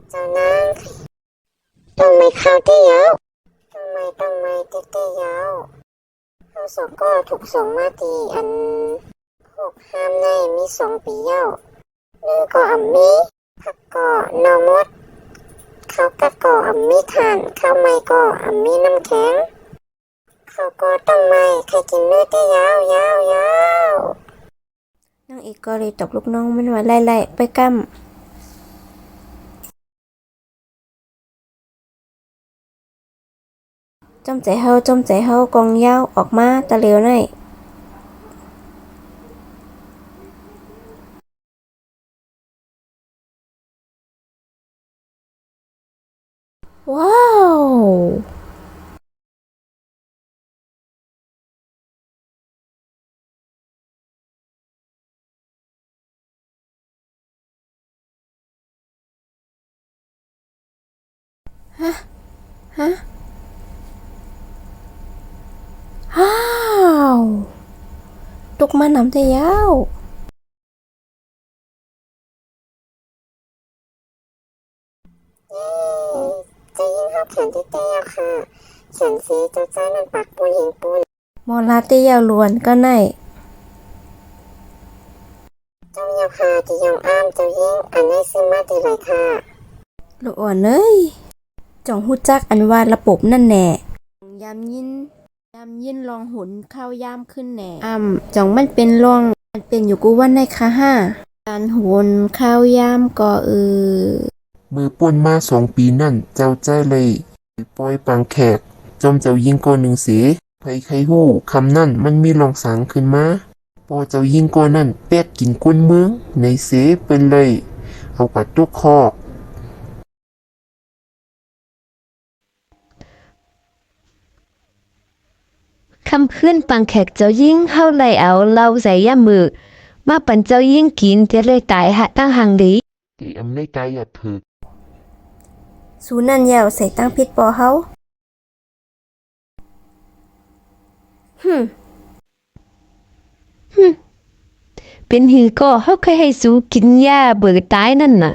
เจ้านางต้องไม่เข้าที่ยาวต้องไม่ติดที่ยาวเขาสองก็ถูกส่งมาที่อันหกห้ามในมี2 ปียาวนึงก็มีผักก็นอมดเขาก็มีทานข้าวไม่ก็มีน้ำแข็งเขาก็ต้องไม่ใครกินเนื้อที่ยาวนางเอกก็เลยตกลูกน้องมันว่าไล่ไปกั้มจอมใจเฮากองยาวออกมาตะเหลียวในว้าวฮะอ้าวตุกมานำแต่ยาวจะยิงเข้าแขนที่เตียวค่ะแขนสีเจ้าจ้านั่นปักปูหิงปูนมอลาเตียวล้วนก็ในเจ้าเยาค่ะที่ยองอ้ามเจ้ายิงอันนี้ซื้อมาที่ไรค่ะลูกอ่อนเอ้ยจ่องหู้จักอันว่าระบบนั่นแน่ยามยินลองหุนข้าวยามขึ้นแหน่จ่องมันเป็นลองมันเป็นอยู่กูวันในค่ะการหุนข้าวยามก็มือป่วนมา2 ปีนั่นเจ้าใจเลยปล่อยปังแขกจอมเจ้ายิงก่อนหนึ่งเสียไผใครฮู้คำนั่นมันมีลองสางขึ้นมาพอเจ้ายิงก่อนนั่นแป๊กกินก้นเมืองในเสเป็นเลยเอาปัดตุกคอกคำขึ้นปังแขกเจ้ายิ่งเข้าไล่เอาเหล้าใส่ย่ามือมาปั่นเจ้ายิ่งกินจะเลยตายหะตั้งหังดีที่อำในใจอย่าถึกสูนั่นยาวใส่ตั้งพิษปอเฮาเป็นหือก็เขาเคยให้สูกินยาเบิกตายนั่นน่ะ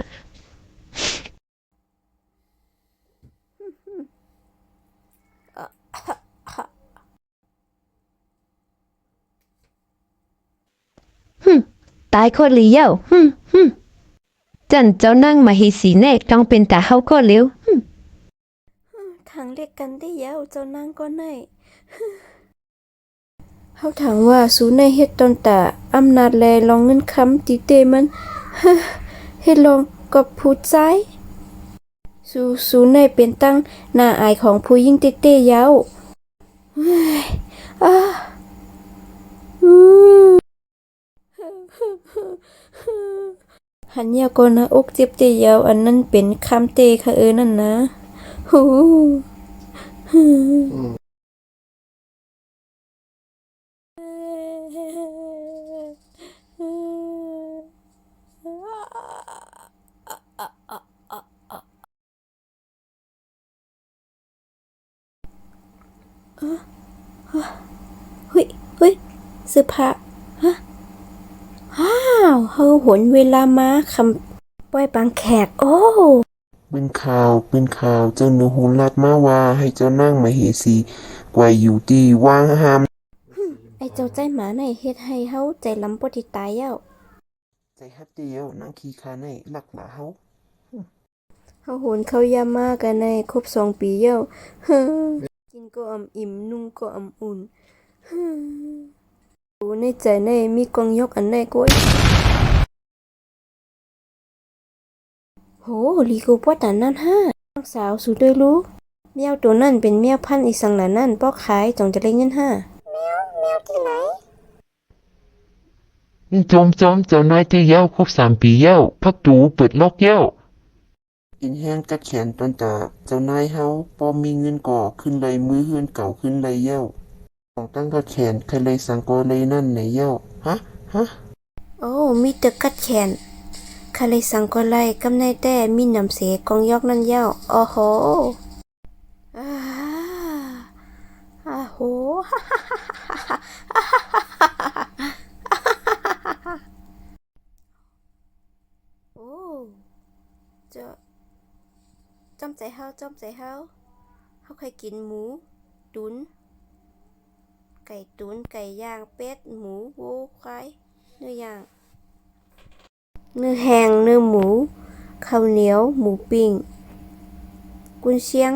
ตายคนเลี้ยวจันเจ้านั่งมาให้สีแนกต้องเป็นตาเขาก็เลี้ยวทางเรียกกันได้ยาวเจ้านางก็ได้เฮาถามว่าสูในเฮ็ดตอนตาอำนาจแลลองเงินคำติเตมันเฮ็ดลองกับผู้ใจสูในเป็นตั้งหน้าอายของผู้ยิ่งเต้ยาวอ้าหันยาวก็นะอกเจ็บใจยาวอันนั้นเป็นคำเตค่ะนั่นนะฮู้เฮ้ยเสื้อผ้าฮะเฮาหนเวลามาคำปล่อยปังแขกโอ้เป็นข่าวเจ้าหนูหูลัดมาว่าให้เจ้านั่งมาเหสีไว้อยู่ที่ว่างห้ามไอ้เจ้าใจหมาในเฮ็ดให้เฮาใจลำปติตายแล้วใจฮัดเดียวนั่งขี้คาในหลักหลาเฮาเฮาโหนเข้ายามมากันในครบ2 ปีแล้วกินก็อำอิ่มนุ่งก็อำอุ่นอยู่ในใจในมีกองยกอันใดก้อยโหลีกูปวดอันนั้นน้องสาวสูด้วยรู้แมวตัวนั้นเป็นแมวพันธุ์อีสังหลานั่นป้อขายจงจะได้เงินแมวที่ไหนนี่จอมเจ้านายที่ยาวครบ3 ปีแล้วพักตูเปิดล็อกแล้วกินแห้งกัดแขนตอนตาเจ้านายเฮาพอมีเงินก่อขึ้นเลยมือเฮือนเก่าขึ้นเลยแล้วของตั้งกัดแขนใครเลยสังกอเลยนั่นไหนแล้วฮะโอ้มีแต่กัดแขนคาเลยสังก็ไล่กำในแต่มีน้ำเสกองยอกนั่นยาวโอ้โหอ้าโหโอ้จะ เฮาจ้อมใจเฮาเคยกินหมูตุ๋นไก่ตุ๋นไก่ย่างเป็ดหมูวัวควายเนื้อย่างเนื้อแห้งเนื้อหมูข้าวเหนียวหมูปิ้งกุนเชียง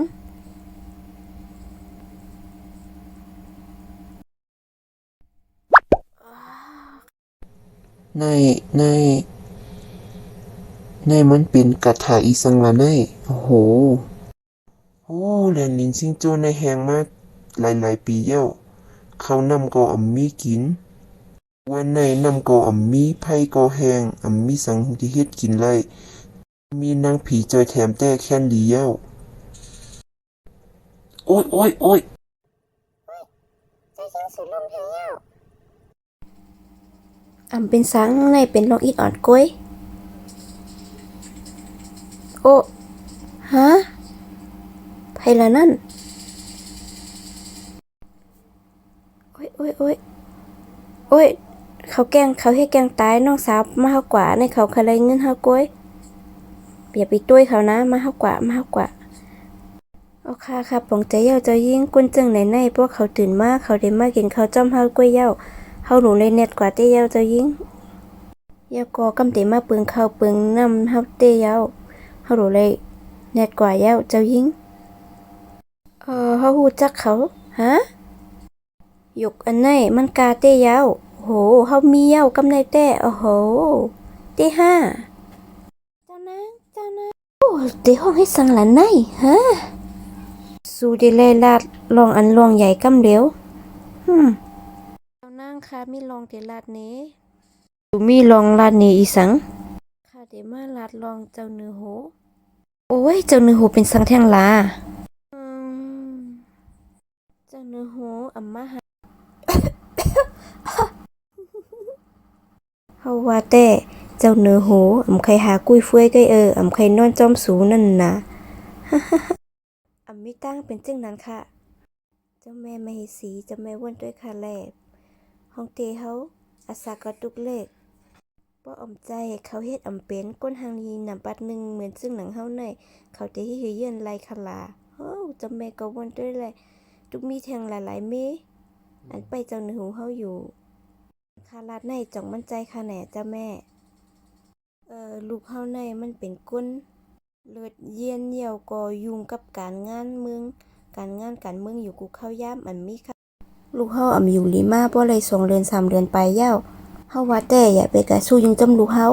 ในในในมันเป็นกระถาอีสังละในโอ้โหแลนินซิงโจในแหงมาหลายๆปีแล้วเขานำก็อำมีกินวันในนำก็อำมีไผก็แหงอำมีสังที่เฮ็ดกินไลมีนางผีจอยแถมแต่แค่นดีแล้วโอ้ยใจยิงสูลมเฮียวเป็นสังในเป็นลองอิดอ่อนก้อยโอ้ฮะไผละนั่นโอ้ยเขาให้แกล้งตายน้องสาวมาเฮากว่าในเขาคะเลยเงินเฮาก้อยอย่าไปตุ้ยเขานะมาเฮากว่าเอาค่ะปลงใจเย้าเจ้ายิ่งกุนจึงไหนพวกเขาตื่นมาเขาได้มากินข้าวจ้อมเฮาก้อยเย้าเฮาหนูเลยเน็ตกว่าเต้เย้าเจ้ายิ่งเย้าก็กำเตมาเปึงข้าวเปึงน้ำเฮาเต้เย้าเฮาหนูเลยเน็ตกว่าเย้าเจ้ายิ่งเฮาฮู้จักเขาฮะหยกอันไหนมันกาเต้เย้าโหเฮามีเย้ากำในแต่โอ้โหเต้ห้าเจ้านางโอ้เต้ห้องให้สังหลานไหนฮะสู้ได้เลยลาดลองอันลองใหญ่กำเดียวเจ้านางค่ะมีลองเตลาดนี้มีลองลาดนี้อีสังค่ะเดมาลาดลองเจ้าเนื้อโหโอ้ยเจ้าเนื้อโหเป็นสังแท่งลาเจ้าเนื้อโหอัมมาหาเฮาว่าแต่เจ้าเนื้อโหใครหากุ้ยเฟ้ยใกล้ใครนอนจอมสูนั่นนะมีตั้งเป็นจึงนั้นค่ะเจ้าแม่มเหสีเจ้าแม่ว่นด้วยค่ะแลบห้องเตเฮาอาสากระตุกเลขบ่ใจเขาเฮ็ดเป็นก้นหางลีนำปัดหนึ่งเหมือนซึ่งหนังเฮาในเขาเตที่เยือนไลคลาเจ้าแม่ก็ว่นด้วยแลทุกมีแทงหลายๆเมอันไปเจ้าเนื้อหูเฮาอยู่คาลาดในจ่องมั่นใจค่ะแหน่เจ้าแม่ลูกเฮาในมันเป็นก้นเลือดเย็นเหี่ยวก็ยุ่งกับการงานเมืองอยู่กูเข้าย่ามอันมีค่ะลูกเฮาอยู่ลีมาบ่เลย2 เดือน 3 เดือนไปเย้าเฮาว่าแต่อย่าไปกะสู้ยิงจำลูกเฮา